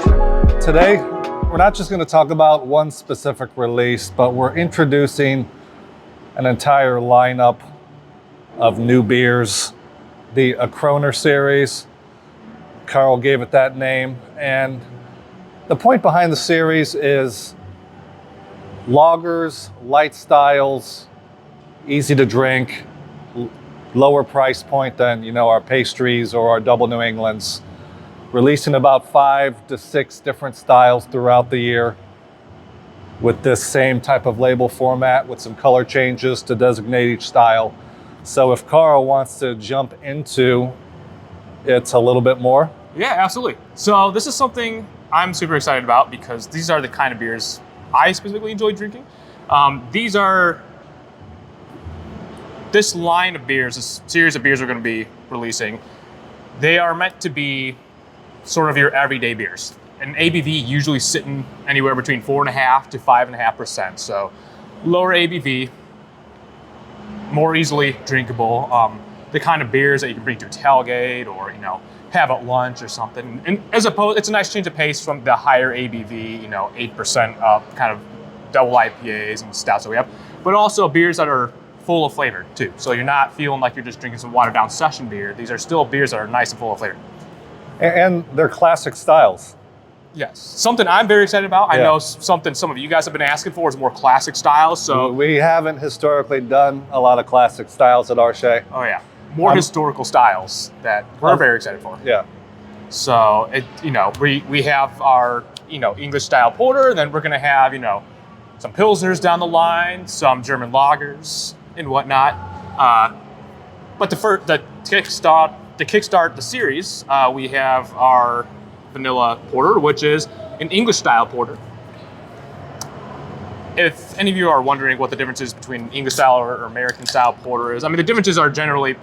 Today, we're not just going to talk about one specific release, but we're introducing an entire lineup of new beers, the Akroner series. Carl gave it that name, and the point behind the series is lagers, light styles, easy to drink, lower price point than our pastries or our double New Englands. Releasing about 5 to 6 different styles throughout the year with this same type of label format with some color changes to designate each style. So if Carl wants to jump into it a little bit more. Yeah, absolutely. So this is something I'm super excited about because these are the kind of beers I specifically enjoy drinking. This line of beers, this series of beers we're going to be releasing, they are meant to be sort of your everyday beers. An ABV usually sitting anywhere between 4.5% to 5.5%. So lower ABV, more easily drinkable. The kind of beers that you can bring to a tailgate or have at lunch or something. And as opposed, it's a nice change of pace from the higher ABV, 8% up kind of double IPAs and stouts that we have, but also beers that are full of flavor too. So you're not feeling like you're just drinking some watered down session beer. These are still beers that are nice and full of flavor. And they're classic styles. Yes, something I'm very excited about. Yeah. I know something some of you guys have been asking for is more classic styles. So we haven't historically done a lot of classic styles at R.Shea. Oh yeah, more historical styles that we're very excited for. Yeah. So we have our English style porter, and then we're gonna have some pilsners down the line, some German lagers and whatnot. But to kickstart the series, we have our vanilla porter, which is an English style porter. If any of you are wondering what the difference is between English style or American style porter is, the differences are generally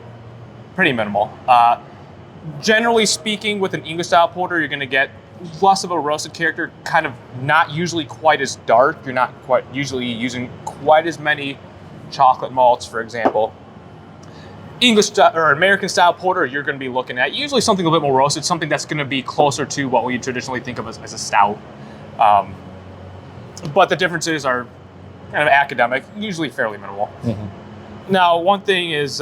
pretty minimal. Generally speaking, with an English style porter, you're going to get less of a roasted character, kind of not usually quite as dark. You're not quite usually using quite as many chocolate malts, for example. English or American style porter, you're going to be looking at usually something a little bit more roasted, something that's going to be closer to what we traditionally think of as a stout. But the differences are kind of academic, usually fairly minimal. Mm-hmm. Now, one thing is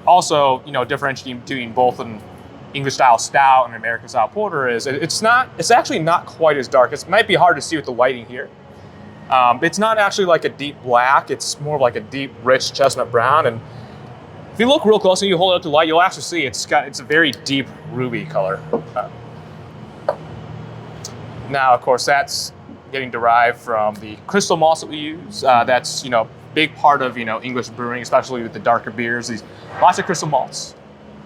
also differentiating between both an English style stout and an American style porter is it's actually not quite as dark. It might be hard to see with the lighting here. It's not actually like a deep black. It's more like a deep, rich chestnut brown. And if you look real close and you hold it up to light, you'll actually see it's a very deep ruby color. Now, of course, that's getting derived from the crystal malts that we use. That's big part of English brewing, especially with the darker beers. These lots of crystal malts.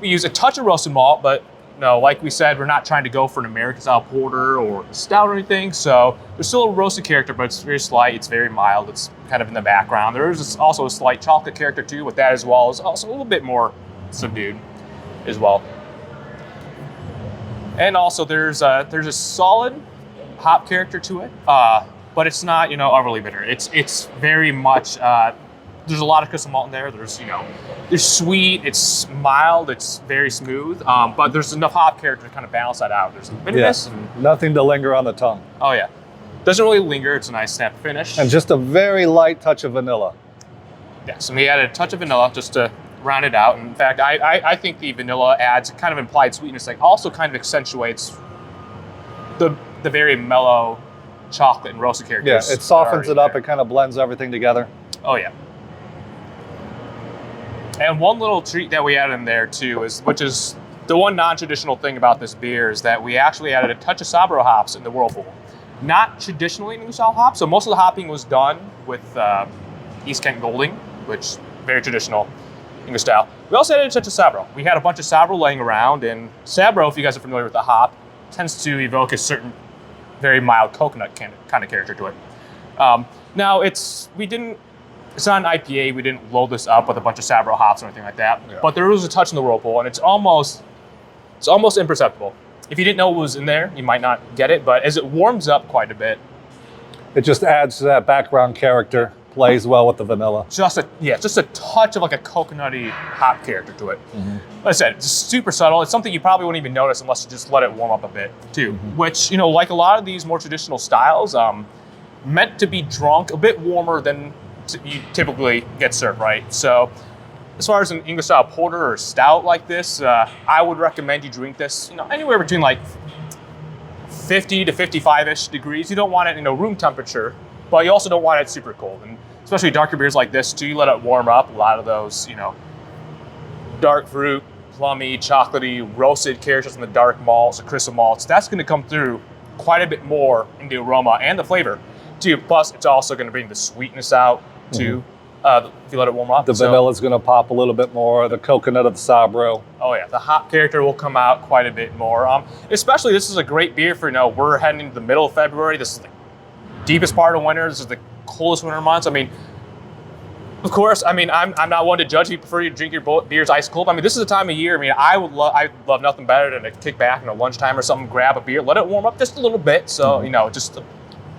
We use a touch of roasted malt, but like we said, we're not trying to go for an American style porter or stout or anything. So there's still a roasted character, but it's very slight. It's very mild. It's kind of in the background. There's also a slight chocolate character too with that as well. It's also a little bit more subdued as well. And also there's a solid hop character to it, but it's not overly bitter. It's very much. There's a lot of crystal malt in there. There's sweet, it's mild, it's very smooth, but there's enough hop character to kind of balance that out. There's a bitterness. And nothing to linger on the tongue. Oh yeah. Doesn't really linger, it's a nice snap finish. And just a very light touch of vanilla. Yes, and we added a touch of vanilla just to round it out. And in fact, I think the vanilla adds kind of implied sweetness that also kind of accentuates the very mellow chocolate and roasted characters. Yeah, it softens it up, it kind of blends everything together. Oh yeah. And one little treat that we added in there too which is the one non-traditional thing about this beer is that we actually added a touch of Sabro hops in the whirlpool. Not traditionally English style hops, so most of the hopping was done with East Kent Golding, which very traditional English style. We also added a touch of Sabro. We had a bunch of Sabro laying around, and Sabro, if you guys are familiar with the hop, tends to evoke a certain very mild coconut kind of character to it. Now it's not an IPA. We didn't load this up with a bunch of Sabro hops or anything like that. Yeah. But there was a touch in the whirlpool, and it's almost imperceptible. If you didn't know what was in there, you might not get it. But as it warms up quite a bit, it just adds to that background character. plays well with the vanilla. Just a touch of like a coconutty hop character to it. Like I said, it's super subtle. It's something you probably wouldn't even notice unless you just let it warm up a bit too. Which, like a lot of these more traditional styles, meant to be drunk a bit warmer than you typically get served, right? So as far as an English style porter or stout like this, I would recommend you drink this, anywhere between like 50 to 55-ish degrees. You don't want it, room temperature, but you also don't want it super cold. And especially darker beers like this too, you let it warm up. A lot of those, dark fruit, plummy, chocolatey, roasted characters in the dark malts, the crystal malts, that's going to come through quite a bit more in the aroma and the flavor too. Plus, it's also going to bring the sweetness out too. If you let it warm up. The vanilla's going to pop a little bit more, the coconut of the Sabro. Oh yeah, the hop character will come out quite a bit more. Especially, this is a great beer for, we're heading into the middle of February. This is the deepest part of winter. This is the coldest winter months. Of course, I'm not one to judge if you prefer to drink your beers ice cold. This is the time of year. I love nothing better than to kick back in lunchtime or something, grab a beer, let it warm up just a little bit. So, just to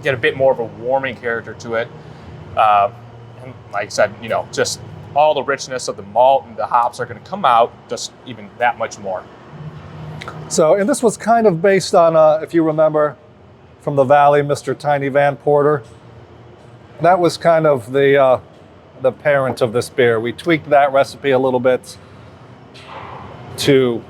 get a bit more of a warming character to it. And like I said, just all the richness of the malt and the hops are going to come out just even that much more. So, and this was kind of based on, if you remember, from the Valley, Mr. Tiny Van Porter. That was kind of the parent of this beer. We tweaked that recipe a little bit to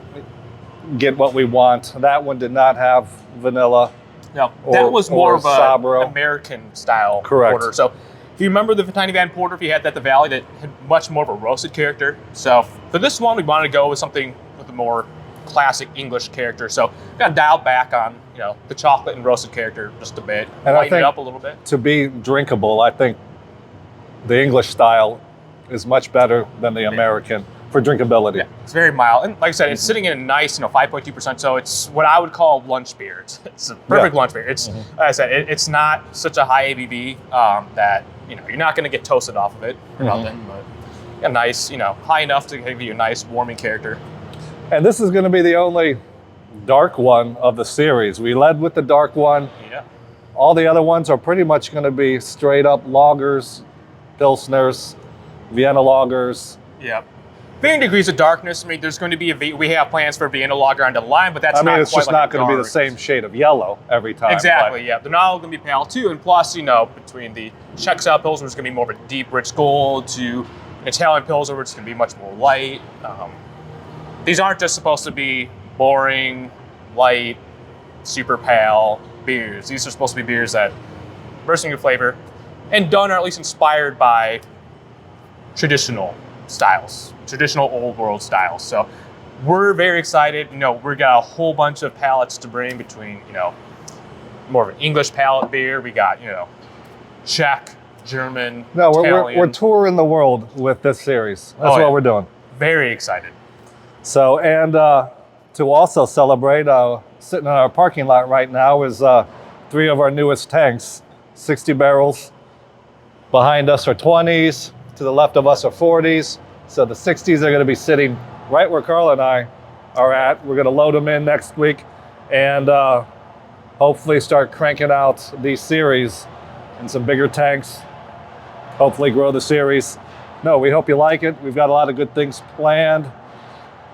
get what we want. That one did not have vanilla. No, that was more of Sabro. an American style Correct. porter. So if you remember the Tiny Van Porter, if you had that at the Valley, that had much more of a roasted character. So for this one, we wanted to go with something with a more classic English character. So we got to dial back on, the chocolate and roasted character just a bit, and lighten it up a little bit. To be drinkable, I think the English style is much better than the American for drinkability. Yeah, it's very mild. And like I said, it's sitting in a nice, 5.2%. So it's what I would call lunch beer. It's a perfect lunch beer. It's, like I said, it's not such a high ABV that, you're not going to get toasted off of it or nothing, but a nice, high enough to give you a nice warming character. And this is going to be the only dark one of the series. We led with the dark one. Yeah. All the other ones are pretty much going to be straight up lagers, pilsners, Vienna lagers. Yeah. Varying degrees of darkness. there's going to be we have plans for Vienna lager on the line, but that's not it's quite just like not going to be the same shade of yellow every time. Exactly, yeah. They're not all going to be pale too. And plus, between the Czech style Pilsner, it's going to be more of a deep, rich gold, to Italian Pilsner, which is going to be much more light. These aren't just supposed to be boring, light, super pale beers. These are supposed to be beers that bursting with flavor and done, or at least inspired by traditional styles, traditional old world styles. So we're very excited. We got a whole bunch of palettes to bring between, more of an English palette beer. We got, Czech, German, Italian. We're touring the world with this series. That's what we're doing. Very excited. So, and to also celebrate, sitting in our parking lot right now is 3 of our newest tanks, 60 barrels. Behind us are 20s. To the left of us are 40s. So the 60s are going to be sitting right where Carl and I are at. We're going to load them in next week and hopefully start cranking out these series in some bigger tanks. Hopefully grow the series. No, we hope you like it. We've got a lot of good things planned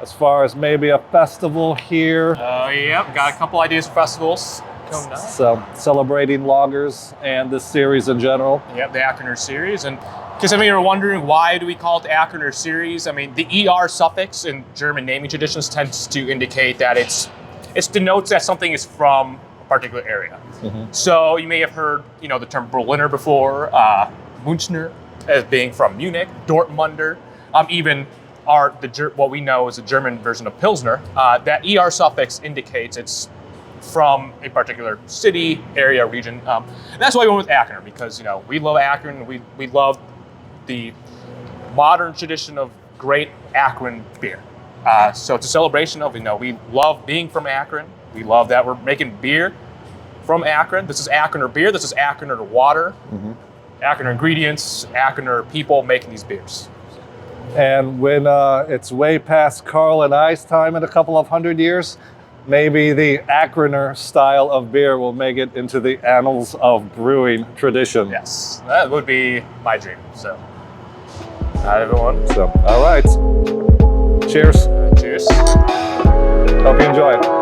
as far as maybe a festival here. Yep, got a couple ideas for festivals coming up. So celebrating lagers and this series in general. Yep, the Akroner series. And because some of you are wondering, why do we call it the Akroner series? The ER suffix in German naming traditions tends to indicate that it denotes that something is from a particular area. So you may have heard, the term Berliner before, Münchner as being from Munich, Dortmunder, even what we know is the German version of Pilsner. That ER suffix indicates it's from a particular city, area, region. That's why we went with Akroner, because we love Akron. We love the modern tradition of great Akron beer. So it's a celebration of, we love being from Akron. We love that we're making beer from Akron. This is Akroner beer. This is Akroner water. Akroner ingredients, Akroner people making these beers. And when it's way past Carl and I's time in a couple of 100 years, maybe the Akroner style of beer will make it into the annals of brewing tradition. Yes, that would be my dream. So, all right, everyone. So, all right. Cheers. Cheers. Hope you enjoy it.